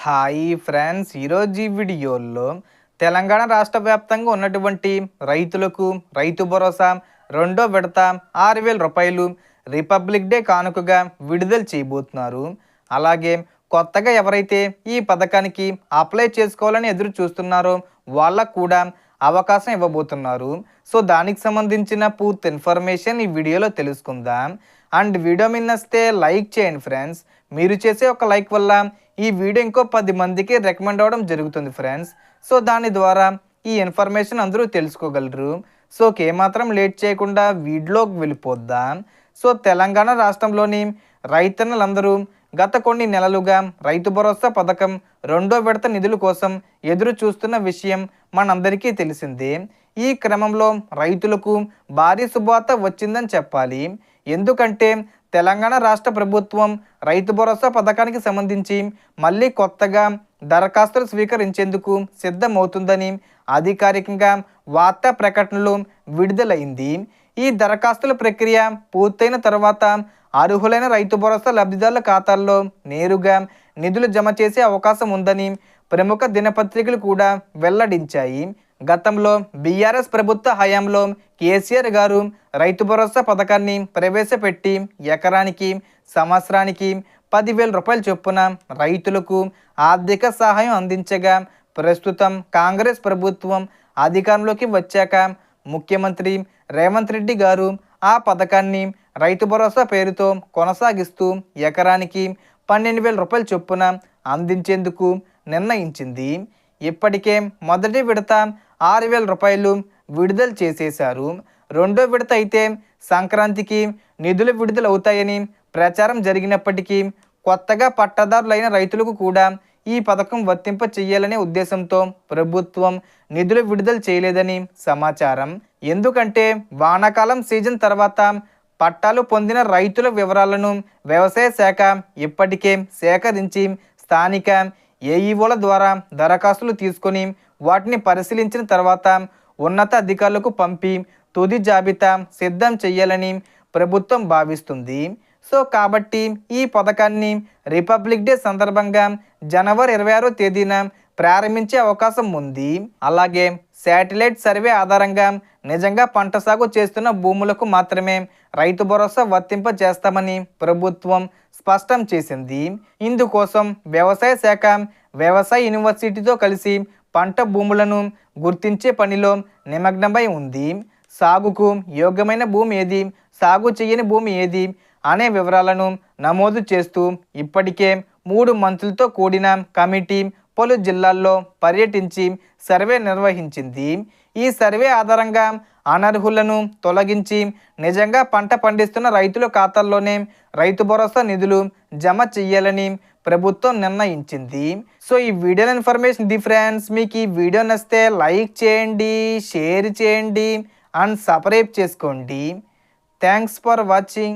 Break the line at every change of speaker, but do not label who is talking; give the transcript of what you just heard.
Hi friends, ఈరోజు ఈ వీడియోలో తెలంగాణ రాష్ట్ర వ్యాప్తంగా ఉన్నటువంటి రైతులకు రైతు భరోసా రెండో విడత 6,000 రూపాయలు రిపబ్లిక్ డే కానుకగా విడుదల చేయబోతున్నారు. అలాగే కొత్తగా ఎవరైతే ఈ పథకానికి అప్లై చేసుకోవాలని ఎదురు చూస్తున్నారో వాళ్ళకు కూడా అవకాశం ఇవ్వబోతున్నారు. సో దానికి సంబంధించిన పూర్తి ఇన్ఫర్మేషన్ ఈ వీడియోలో తెలుసుకుందాం. అండ్ వీడియో మీద నచ్చితే లైక్ చేయండి ఫ్రెండ్స్. మీరు చేసే ఒక లైక్ వల్ల ఈ వీడియో ఇంకో 10 మందికి రికమెండ్ అవ్వడం జరుగుతుంది ఫ్రెండ్స్. సో దాని ద్వారా ఈ ఇన్ఫర్మేషన్ అందరూ తెలుసుకోగలరు. సో ఏమాత్రం లేట్ చేయకుండా వీడియోకి వెళ్ళిపోద్దాం. సో తెలంగాణ రాష్ట్రంలోని రైతన్నలందరూ గత కొన్ని నెలలుగా రైతు భరోసా పథకం రెండో విడత నిధుల కోసం ఎదురు చూస్తున్న విషయం మనందరికీ తెలిసిందే. ఈ క్రమంలో రైతులకు భారీ శుభవార్త వచ్చిందని చెప్పాలి. ఎందుకంటే తెలంగాణ రాష్ట్ర ప్రభుత్వం రైతు భరోసా పథకానికి సంబంధించి మళ్ళీ కొత్తగా దరఖాస్తులు స్వీకరించేందుకు సిద్ధమవుతుందని అధికారికంగా వార్తా ప్రకటనలో విడుదలైంది. ఈ దరఖాస్తుల ప్రక్రియ పూర్తయిన తర్వాత అర్హులైన రైతు భరోసా లబ్ధిదారుల ఖాతాల్లో నేరుగా నిధులు జమ చేసే అవకాశం ఉందని ప్రముఖ దినపత్రికలు కూడా వెల్లడించాయి. గతంలో బీఆర్ఎస్ ప్రభుత్వ హయాంలో కేసీఆర్ గారు రైతు భరోసా పథకాన్ని ప్రవేశపెట్టి ఎకరానికి సంవత్సరానికి 10,000 రూపాయల చొప్పున రైతులకు ఆర్థిక సహాయం అందించగా, ప్రస్తుతం కాంగ్రెస్ ప్రభుత్వం అధికారంలోకి వచ్చాక ముఖ్యమంత్రి రేవంత్ రెడ్డి గారు ఆ పథకాన్ని రైతు భరోసా పేరుతో కొనసాగిస్తూ ఎకరానికి 12,000 రూపాయల చొప్పున అందించేందుకు నిర్ణయించింది. ఇప్పటికే మొదటి విడత 6,000 రూపాయలు విడుదల చేసేశారు. రెండో విడత అయితే సంక్రాంతికి నిధులు విడుదల అవుతాయని ప్రచారం జరిగినప్పటికీ కొత్తగా పట్టాదారులైన రైతులకు కూడా ఈ పథకం వర్తింప చేయాలనే ఉద్దేశంతో ప్రభుత్వం నిధులు విడుదల చేయలేదని సమాచారం. ఎందుకంటే వానాకాలం సీజన్ తర్వాత పట్టాలు పొందిన రైతుల వివరాలను వ్యవసాయ శాఖ ఇప్పటికే సేకరించి స్థానిక ఏఈఓల ద్వారా దరఖాస్తులు తీసుకొని వాటిని పరిశీలించిన తర్వాత ఉన్నత అధికారులకు పంపి తుది జాబితా సిద్ధం చేయాలని ప్రభుత్వం భావిస్తుంది. సో కాబట్టి ఈ పథకాన్ని రిపబ్లిక్ డే సందర్భంగా జనవరి 26వ తేదీన ప్రారంభించే అవకాశం ఉంది. అలాగే శాటిలైట్ సర్వే ఆధారంగా నిజంగా పంట సాగు చేస్తున్న భూములకు మాత్రమే రైతు భరోసా వర్తింప చేస్తామని ప్రభుత్వం స్పష్టం చేసింది. ఇందుకోసం వ్యవసాయ శాఖ వ్యవసాయ యూనివర్సిటీతో కలిసి పంట భూములను గుర్తించే పనిలో నిమగ్నమై ఉంది. సాగుకు యోగ్యమైన భూమి ఏది, సాగు చేయని భూమి ఏది అనే వివరాలను నమోదు చేస్తూ ఇప్పటికే 3 మంత్రులతో కూడిన కమిటీ పలు జిల్లాల్లో పర్యటించి సర్వే నిర్వహించింది. ఈ సర్వే ఆధారంగా అనర్హులను తొలగించి నిజంగా పంట పండిస్తున్న రైతుల ఖాతాల్లోనే రైతు భరోసా నిధులు జమ చెయ్యాలని ప్రభుత్వం నిర్ణయించింది. సో ఈ వీడియో ఇన్ఫర్మేషన్ ఫ్రెండ్స్, మీకు ఈ వీడియో నచ్చితే లైక్ చేయండి, షేర్ చేయండి అండ్ సబ్స్క్రైబ్ చేసుకోండి. Thanks for watching.